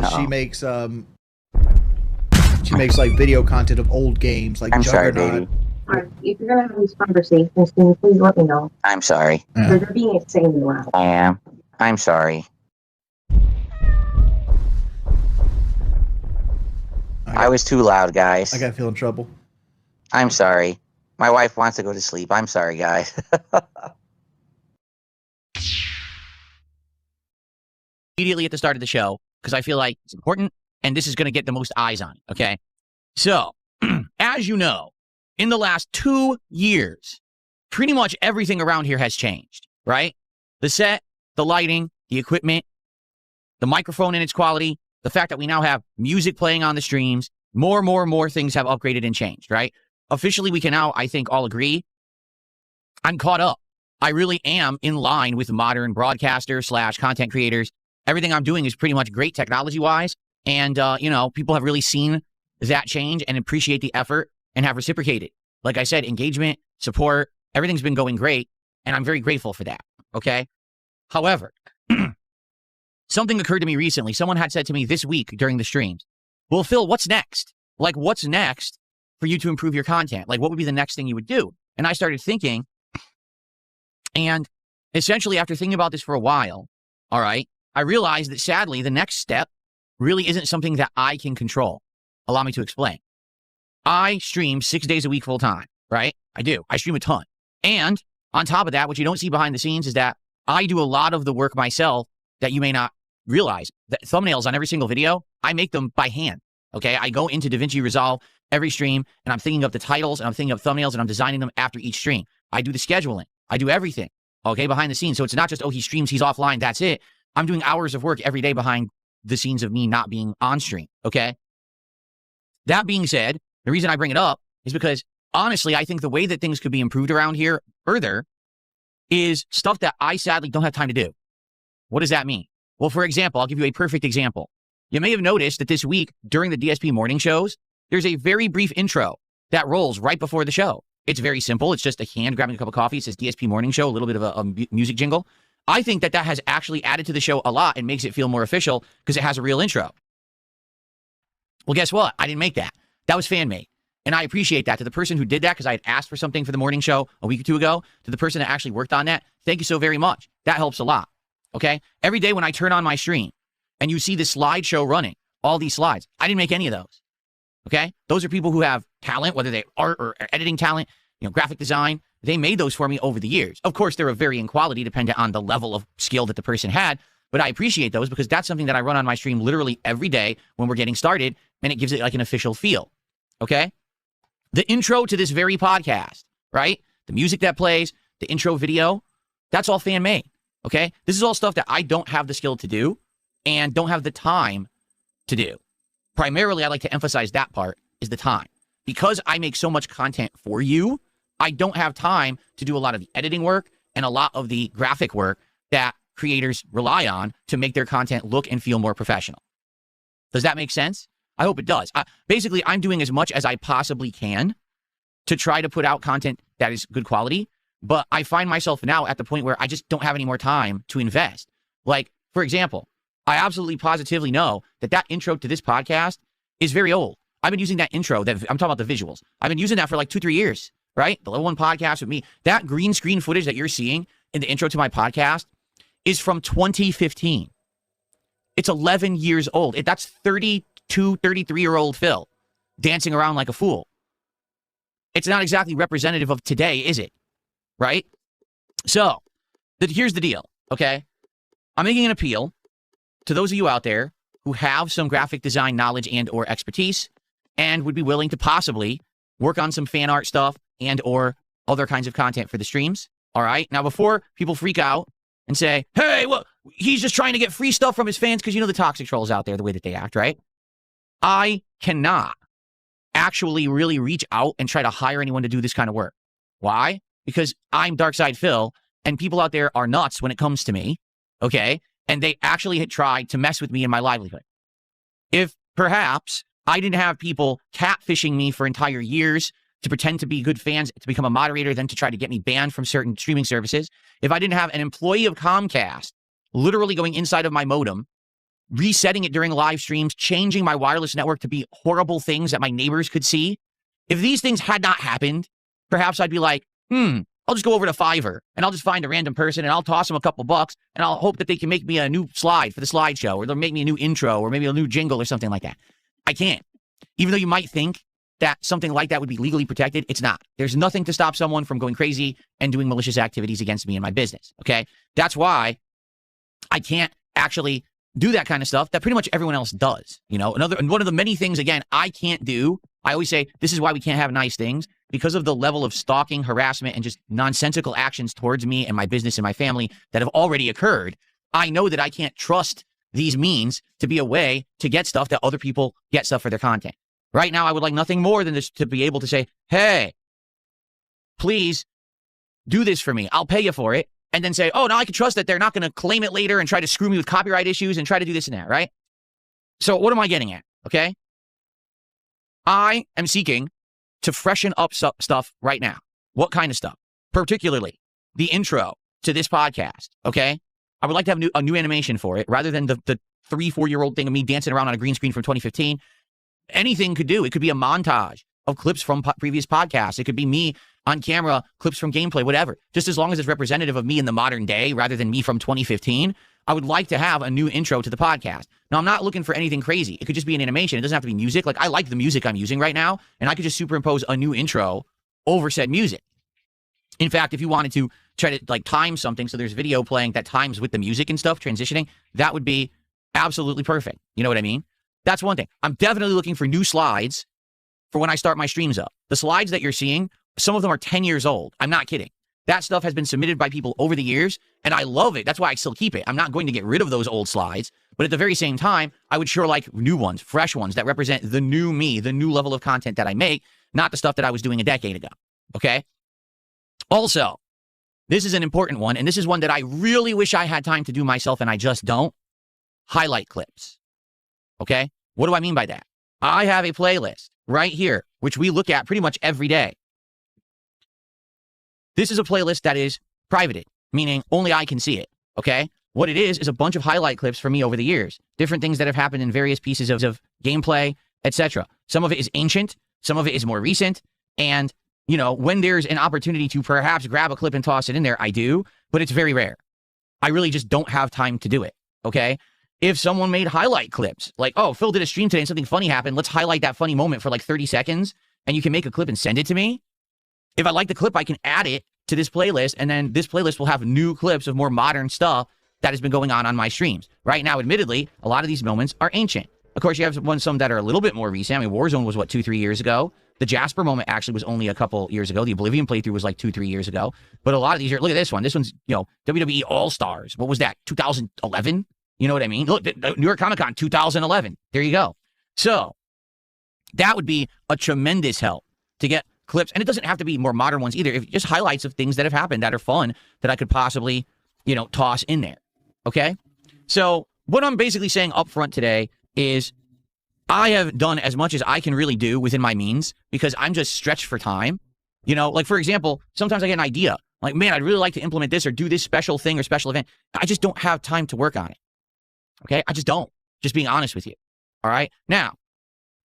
She makes like video content of old games, like I'm sorry, Juggernaut. baby. If you're gonna have these conversations, can you please let me know? I'm sorry. Yeah. They're being insanely loud. I am. I'm sorry. I was too loud, guys. I gotta feel in trouble. I'm sorry. My wife wants to go to sleep. I'm sorry, guys. Immediately at the start of the show, because I feel like it's important, and this is going to get the most eyes on it, okay? So, as you know, in the last 2 years, pretty much everything around here has changed, right? The set, the lighting, the equipment, the microphone and its quality, the fact that we now have music playing on the streams, more things have upgraded and changed, right? Officially, we can now, I think, all agree, I'm caught up. I really am in line with modern broadcasters / content creators. Everything I'm doing is pretty much great technology-wise, and, people have really seen that change and appreciate the effort and have reciprocated. Like I said, engagement, support, everything's been going great, and I'm very grateful for that, okay? However, something occurred to me recently. Someone had said to me this week during the streams, well, Phil, what's next? Like, what's next for you to improve your content? Like, what would be the next thing you would do? And I started thinking, and essentially after thinking about this for a while, all right, I realized that sadly, the next step really isn't something that I can control. Allow me to explain. I stream 6 days a week full time, right? I do. I stream a ton. And on top of that, what you don't see behind the scenes is that I do a lot of the work myself that you may not realize. The thumbnails on every single video, I make them by hand, okay? I go into DaVinci Resolve every stream, and I'm thinking of the titles, and I'm thinking of thumbnails, and I'm designing them after each stream. I do the scheduling. I do everything, okay, behind the scenes. So it's not just, oh, he streams, he's offline, that's it. I'm doing hours of work every day behind the scenes of me not being on stream, okay? That being said, the reason I bring it up is because, honestly, I think the way that things could be improved around here further is stuff that I sadly don't have time to do. What does that mean? Well, for example, I'll give you a perfect example. You may have noticed that this week, during the DSP morning shows, there's a very brief intro that rolls right before the show. It's very simple. It's just a hand grabbing a cup of coffee. It says DSP morning show, a little bit of a music jingle. I think that has actually added to the show a lot and makes it feel more official because it has a real intro. Well, guess what? I didn't make that. That was fan-made. And I appreciate that. To the person who did that, because I had asked for something for the morning show a week or two ago, to the person that actually worked on that, thank you so very much. That helps a lot, okay? Every day when I turn on my stream and you see the slideshow running, all these slides, I didn't make any of those, okay? Those are people who have talent, whether they art or editing talent, graphic design. They made those for me over the years. Of course, they're of varying quality dependent on the level of skill that the person had, but I appreciate those because that's something that I run on my stream literally every day when we're getting started, and it gives it like an official feel, okay? The intro to this very podcast, right? The music that plays, the intro video, that's all fan-made, okay? This is all stuff that I don't have the skill to do and don't have the time to do. Primarily, I like to emphasize that part is the time. Because I make so much content for you, I don't have time to do a lot of the editing work and a lot of the graphic work that creators rely on to make their content look and feel more professional. Does that make sense? I hope it does. Basically, I'm doing as much as I possibly can to try to put out content that is good quality, but I find myself now at the point where I just don't have any more time to invest. Like, for example, I absolutely positively know that intro to this podcast is very old. I've been using that intro, I'm talking about the visuals. I've been using that for like 2-3 years, right? The Level 1 podcast with me. That green screen footage that you're seeing in the intro to my podcast is from 2015. It's 11 years old. That's 32, 33-year-old Phil dancing around like a fool. It's not exactly representative of today, is it? Right? So, here's the deal, okay? I'm making an appeal to those of you out there who have some graphic design knowledge and or expertise and would be willing to possibly work on some fan art stuff and or other kinds of content for the streams, all right? Now, before people freak out and say, hey, well, he's just trying to get free stuff from his fans because you know the toxic trolls out there, the way that they act, right? I cannot actually really reach out and try to hire anyone to do this kind of work. Why? Because I'm Darkside Phil, and people out there are nuts when it comes to me, okay? And they actually had tried to mess with me and my livelihood. If perhaps I didn't have people catfishing me for entire years to pretend to be good fans, to become a moderator, then to try to get me banned from certain streaming services, if I didn't have an employee of Comcast literally going inside of my modem, resetting it during live streams, changing my wireless network to be horrible things that my neighbors could see. If these things had not happened, perhaps I'd be like, I'll just go over to Fiverr and I'll just find a random person and I'll toss them a couple bucks and I'll hope that they can make me a new slide for the slideshow, or they'll make me a new intro, or maybe a new jingle or something like that. I can't. Even though you might think that something like that would be legally protected, it's not. There's nothing to stop someone from going crazy and doing malicious activities against me and my business, okay? That's why I can't actually do that kind of stuff that pretty much everyone else does. You know, one of the many things, again, I can't do. I always say this is why we can't have nice things, because of the level of stalking, harassment, and just nonsensical actions towards me and my business and my family that have already occurred. I know that I can't trust these means to be a way to get stuff that other people get stuff for their content. Right now, I would like nothing more than this, to be able to say, hey, please do this for me. I'll pay you for it. And then say, oh, now I can trust that they're not going to claim it later and try to screw me with copyright issues and try to do this and that, right? So what am I getting at, okay? I am seeking to freshen up stuff right now. What kind of stuff? Particularly the intro to this podcast, okay? I would like to have a new animation for it rather than the 3-4-year-old thing of me dancing around on a green screen from 2015. Anything could do. It could be a montage of clips from previous podcasts. It could be me on camera, clips from gameplay, whatever. Just as long as it's representative of me in the modern day rather than me from 2015, I would like to have a new intro to the podcast. Now, I'm not looking for anything crazy. It could just be an animation. It doesn't have to be music. Like, I like the music I'm using right now, and I could just superimpose a new intro over said music. In fact, if you wanted to try to, like, time something so there's video playing that times with the music and stuff, transitioning, that would be absolutely perfect. You know what I mean? That's one thing. I'm definitely looking for new slides for when I start my streams up. The slides that you're seeing, some of them are 10 years old. I'm not kidding. That stuff has been submitted by people over the years, and I love it. That's why I still keep it. I'm not going to get rid of those old slides, but at the very same time, I would sure like new ones, fresh ones that represent the new me, the new level of content that I make, not the stuff that I was doing a decade ago, okay? Also, this is an important one, and this is one that I really wish I had time to do myself, and I just don't. Highlight clips, okay? What do I mean by that? I have a playlist right here, which we look at pretty much every day. This is a playlist that is privated, meaning only I can see it, okay? What it is a bunch of highlight clips for me over the years, different things that have happened in various pieces of gameplay, etc. Some of it is ancient, some of it is more recent, and, you know, when there's an opportunity to perhaps grab a clip and toss it in there, I do, but it's very rare. I really just don't have time to do it, okay? If someone made highlight clips, like, oh, Phil did a stream today and something funny happened, let's highlight that funny moment for like 30 seconds, and you can make a clip and send it to me. If I like the clip, I can add it to this playlist, and then this playlist will have new clips of more modern stuff that has been going on my streams. Right now, admittedly, a lot of these moments are ancient. Of course, you have some that are a little bit more recent. I mean, Warzone was, what, 2-3 years ago? The Jasper moment actually was only a couple years ago. The Oblivion playthrough was like 2-3 years ago. But a lot of these are, look at this one. This one's, you know, WWE All-Stars. What was that, 2011? You know what I mean? Look, the New York Comic Con 2011. There you go. So that would be a tremendous help to get clips. And it doesn't have to be more modern ones either. If just highlights of things that have happened that are fun that I could possibly, you know, toss in there. Okay? So what I'm basically saying up front today is I have done as much as I can really do within my means because I'm just stretched for time. You know, like, for example, sometimes I get an idea. Like, man, I'd really like to implement this or do this special thing or special event. I just don't have time to work on it. Okay? I just don't. Just being honest with you. All right? Now,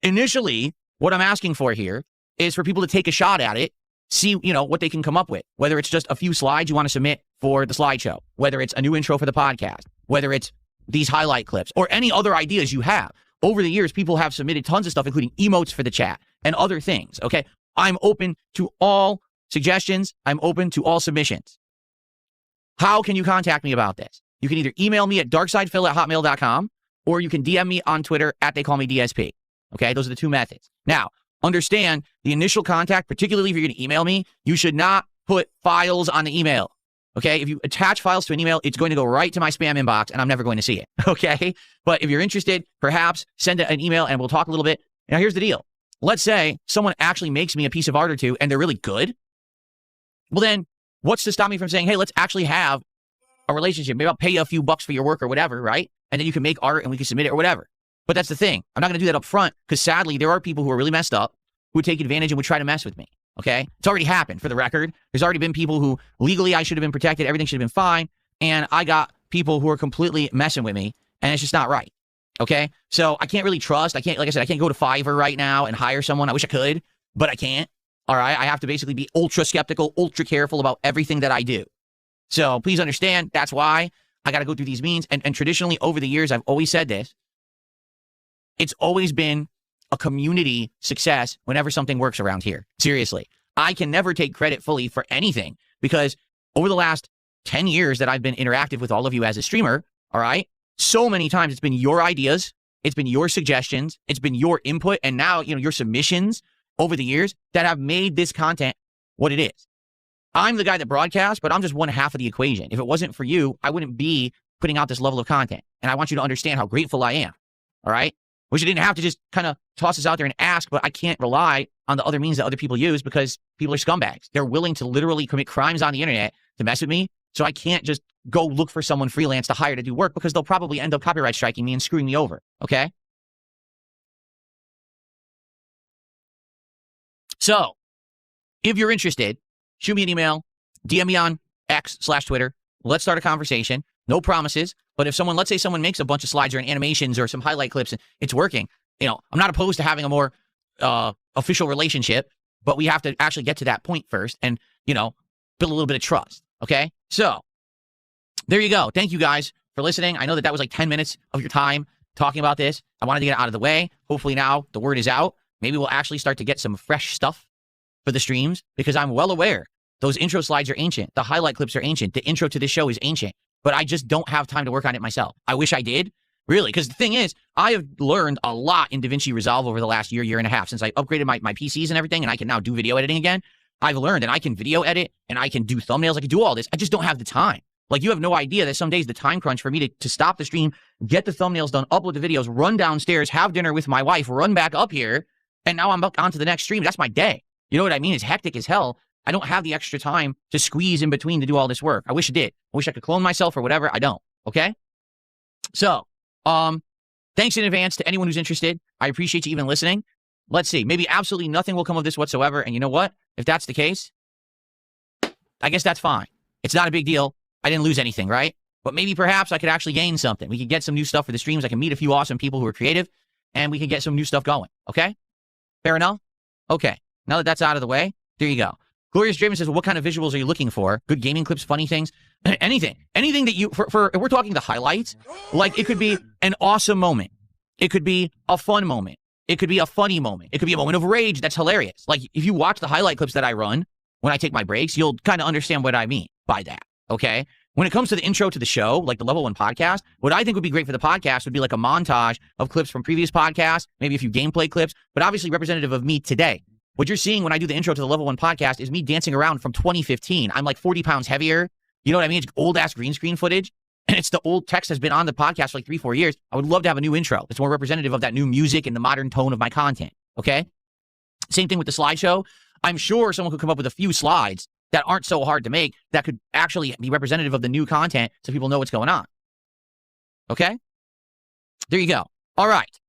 initially, what I'm asking for here is for people to take a shot at it, see, you know, what they can come up with. Whether it's just a few slides you want to submit for the slideshow, whether it's a new intro for the podcast, whether it's these highlight clips, or any other ideas you have. Over the years, people have submitted tons of stuff, including emotes for the chat and other things, okay? I'm open to all suggestions. I'm open to all submissions. How can you contact me about this? You can either email me at darksidefil@hotmail.com, or you can DM me on Twitter at theycallme_DSP. Okay, those are the two methods. Now, understand the initial contact, particularly if you're going to email me, you should not put files on the email. Okay, if you attach files to an email, it's going to go right to my spam inbox and I'm never going to see it. Okay, but if you're interested, perhaps send an email and we'll talk a little bit. Now, here's the deal. Let's say someone actually makes me a piece of art or two and they're really good. Well, then what's to stop me from saying, hey, let's actually have a relationship? Maybe I'll pay you a few bucks for your work or whatever, right? And then you can make art and we can submit it or whatever. But that's the thing. I'm not going to do that up front because sadly, there are people who are really messed up who would take advantage and would try to mess with me. Okay? It's already happened, for the record. There's already been people who legally I should have been protected. Everything should have been fine. And I got people who are completely messing with me. And it's just not right. Okay. So I can't really trust. I can't, like I said, I can't go to Fiverr right now and hire someone. I wish I could, but I can't. All right. I have to basically be ultra skeptical, ultra careful about everything that I do. So please understand, that's why I got to go through these means. And traditionally over the years, I've always said this. It's always been a community success whenever something works around here. Seriously. I can never take credit fully for anything because over the last 10 years that I've been interactive with all of you as a streamer, all right, so many times it's been your ideas, it's been your suggestions, it's been your input, and now, your submissions over the years that have made this content what it is. I'm the guy that broadcasts, but I'm just one half of the equation. If it wasn't for you, I wouldn't be putting out this level of content. And I want you to understand how grateful I am. All right. Wish you didn't have to just kind of toss this out there and ask, but I can't rely on the other means that other people use because people are scumbags. They're willing to literally commit crimes on the internet to mess with me. So I can't just go look for someone freelance to hire to do work because they'll probably end up copyright striking me and screwing me over. Okay. So if you're interested, shoot me an email, DM me on X/Twitter. Let's start a conversation. No promises. But if let's say someone makes a bunch of slides or animations or some highlight clips and it's working, I'm not opposed to having a more official relationship, but we have to actually get to that point first and, build a little bit of trust. Okay. So there you go. Thank you guys for listening. I know that was like 10 minutes of your time talking about this. I wanted to get it out of the way. Hopefully now the word is out. Maybe we'll actually start to get some fresh stuff for the streams because I'm well aware those intro slides are ancient. The highlight clips are ancient. The intro to this show is ancient, but I just don't have time to work on it myself. I wish I did, really, because the thing is, I have learned a lot in DaVinci Resolve over the last year and a half since I upgraded my PCs and everything, and I can now do video editing again. I've learned, and I can video edit, and I can do thumbnails. I can do all this. I just don't have the time. Like, you have no idea that some days the time crunch for me to stop the stream, get the thumbnails done, upload the videos, run downstairs, have dinner with my wife, run back up here, and now I'm on to the next stream. That's my day. You know what I mean? It's hectic as hell. I don't have the extra time to squeeze in between to do all this work. I wish I did. I wish I could clone myself or whatever. I don't. Okay? So, thanks in advance to anyone who's interested. I appreciate you even listening. Let's see. Maybe absolutely nothing will come of this whatsoever. And you know what? If that's the case, I guess that's fine. It's not a big deal. I didn't lose anything, right? But maybe perhaps I could actually gain something. We could get some new stuff for the streams. I can meet a few awesome people who are creative, and we can get some new stuff going. Okay? Fair enough? Okay. Now that that's out of the way, there you go. Glorious Draven says, well, what kind of visuals are you looking for? Good gaming clips, funny things? Anything that you, if we're talking the highlights, like it could be an awesome moment. It could be a fun moment. It could be a funny moment. It could be a moment of rage that's hilarious. Like, if you watch the highlight clips that I run when I take my breaks, you'll kind of understand what I mean by that, okay? When it comes to the intro to the show, like the Level 1 podcast, what I think would be great for the podcast would be like a montage of clips from previous podcasts, maybe a few gameplay clips, but obviously representative of me today. What you're seeing when I do the intro to the Level 1 podcast is me dancing around from 2015. I'm like 40 pounds heavier. You know what I mean? It's old-ass green screen footage, and it's the old text that's been on the podcast for like 3-4 years. I would love to have a new intro that's more representative of that new music and the modern tone of my content, okay? Same thing with the slideshow. I'm sure someone could come up with a few slides that aren't so hard to make that could actually be representative of the new content so people know what's going on, okay? There you go. All right.